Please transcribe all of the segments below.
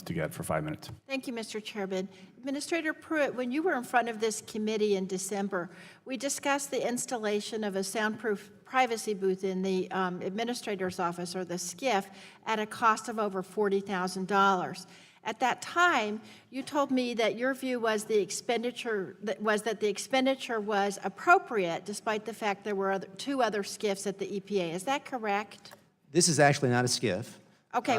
Degette for 5 minutes. Thank you, Mr. Chairman. Administrator Pruitt, when you were in front of this committee in December, we discussed the installation of a soundproof privacy booth in the administrator's office, or the SCIF, at a cost of over $40,000. At that time, you told me that your view was that the expenditure was appropriate, despite the fact there were two other SCIFs at the EPA. Is that correct? This is actually not a SCIF. Okay,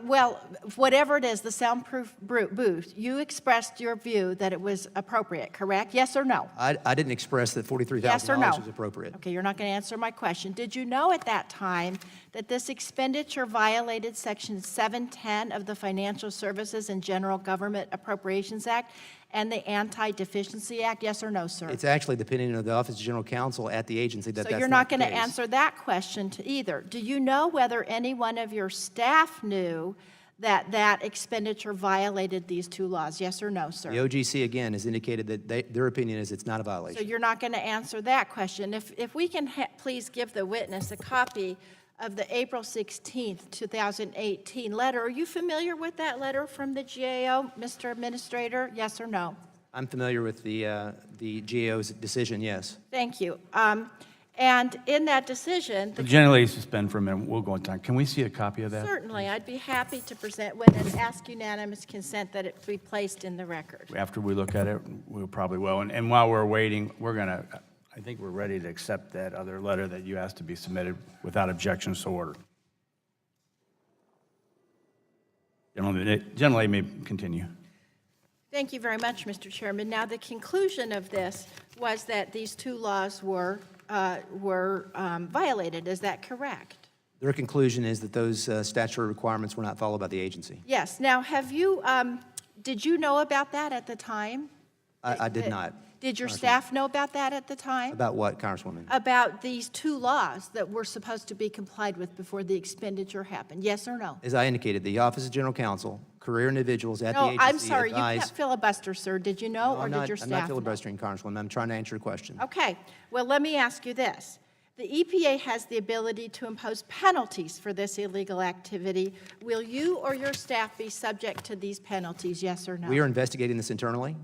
well, whatever it is, the soundproof booth, you expressed your view that it was appropriate, correct? Yes or no? I didn't express that $43,000 Yes or no? was appropriate. Okay, you're not going to answer my question. Did you know at that time that this expenditure violated Section 710 of the Financial Services and General Government Appropriations Act and the Anti-Deficiency Act? Yes or no, sir? It's actually the opinion of the Office of General Counsel at the agency that So that's you're not the going to case. answer that question to either. Do you know whether any one of your staff knew that that expenditure violated these two laws? Yes or no, sir? The OGC, again, has indicated that their opinion is it's not a So violation. you're not going to answer that question. If we can please give the witness a copy of the April 16th, 2018 letter. Are you familiar with that letter from the GAO, Mr. Administrator? Yes or no? I'm familiar with the GAO's decision, yes. Thank you. And in that decision, Generally, suspend for a minute. We'll go on time. Can we see a copy of that? certainly, I'd be happy to present with and ask unanimous consent that it be placed in the record. After we look at it, we'll probably will. And while we're waiting, I think we're ready to accept that other letter that you asked to be submitted without objection, so ordered. Generally, may continue. Thank you very much, Mr. Chairman. Now, the conclusion of this was that these two laws were violated. Is that correct? Their conclusion is that those statutory requirements were not followed by the agency. Yes. Now, did you know about that at the time? I did not. Did your staff know about that at the time? About what, Congresswoman? About these two laws that were supposed to be complied with before the expenditure happened? Yes or no? As I indicated, the Office of General Counsel, career individuals at the agency No, I'm sorry. You advised- can't filibuster, sir. Did you know, or did your staff I'm not know? filibustering, Congresswoman. I'm trying to answer your question. Okay. Well, let me ask you this. The EPA has the ability to impose penalties for this illegal activity. Will you or your staff be subject to these penalties, yes or no? We are investigating this internally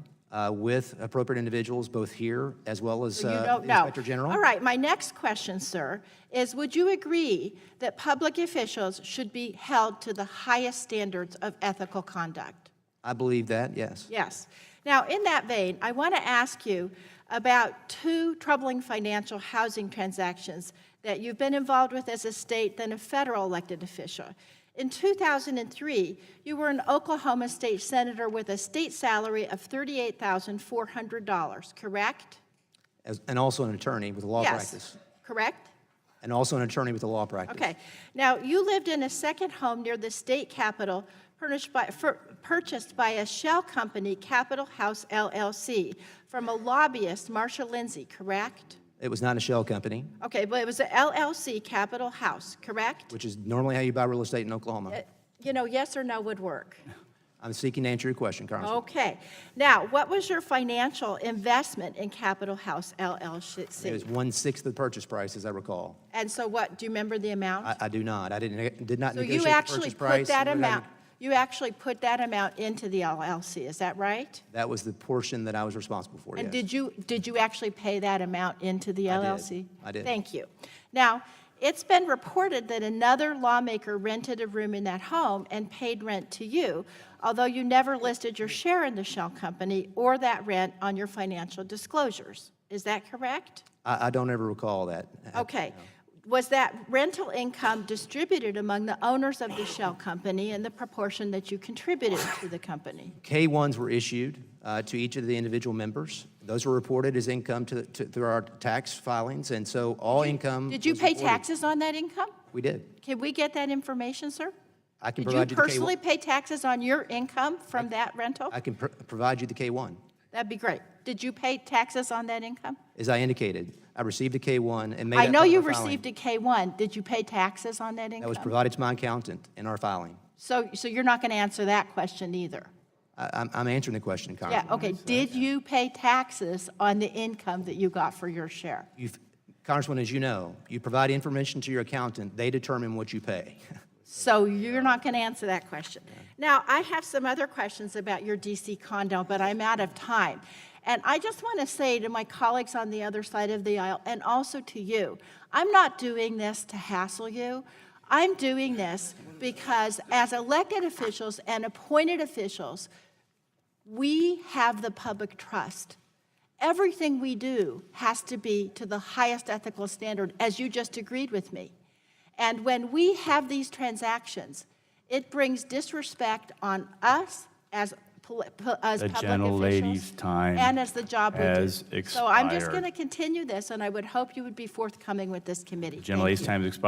with appropriate individuals, both here as well as So you the don't know. Inspector General. All right. My next question, sir, is would you agree that public officials should be held to the highest standards of ethical conduct? I believe that, yes. Yes. Now, in that vein, I want to ask you about two troubling financial housing transactions that you've been involved with as a state, then a federal elected official. In 2003, you were an Oklahoma state senator with a state salary of $38,400, correct? And also an attorney with a law practice. Correct? And also an attorney with a law practice. Okay. Now, you lived in a second home near the state capitol purchased by a shell company, Capitol House LLC, from a lobbyist, Marsha Lindsay, correct? It was not a shell company, Okay, but it was an LLC, Capitol House, correct? which is normally how you buy real estate in Oklahoma. You know, yes or no would work. I'm seeking to answer your question, Congressman. Okay. Now, what was your financial investment in Capitol House LLC? It was 1/6 of the purchase price, as I recall. And so what, do you remember the amount? I do not. I did not So negotiate you the actually purchase put price. that nor did I- amount, you actually put that amount into the LLC, is that right? That was the portion that I was responsible for, And yes. did you actually pay that amount into the I did. LLC? I did. Thank you. Now, it's been reported that another lawmaker rented a room in that home and paid rent to you, although you never listed your share in the shell company or that rent on your financial disclosures. Is that correct? I don't ever recall that. Okay. Was that rental income distributed among the owners of the shell company in the proportion that you contributed to the company? K-1s were issued to each of the individual members. Those were reported as income through our tax filings, and so all income Did you was pay reported. taxes on that income? We did. Can we get that information, sir? I can Did you provide you the personally K-1. pay taxes on your income from that rental? I can provide you the K-1. That'd be great. Did you pay taxes on that income? As I indicated, I received a K-1 and made I that know part of you our filing. received a K-1. Did you pay taxes on that income? That was provided to my accountant in our filing. So you're not going to answer that question either? I'm answering the question, Yeah, Congressman. okay. Did you pay taxes on the income that you got for your share? Congressman, as you know, you provide information to your accountant, they determine what you pay. So you're not going to answer that question. Now, I have some other questions about your DC condo, but I'm out of time. And I just want to say to my colleagues on the other side of the aisle, and also to you, I'm not doing this to hassle you. I'm doing this because as elected officials and appointed officials, we have the public trust. Everything we do has to be to the highest ethical standard, as you just agreed with me. And when we have these transactions, it brings disrespect on us as public The officials. gentlelady's time And as the job we do. has So I'm just expired. going to continue this, and I would hope you would be forthcoming with this committee. Thank Gentlelady's you. time has expired.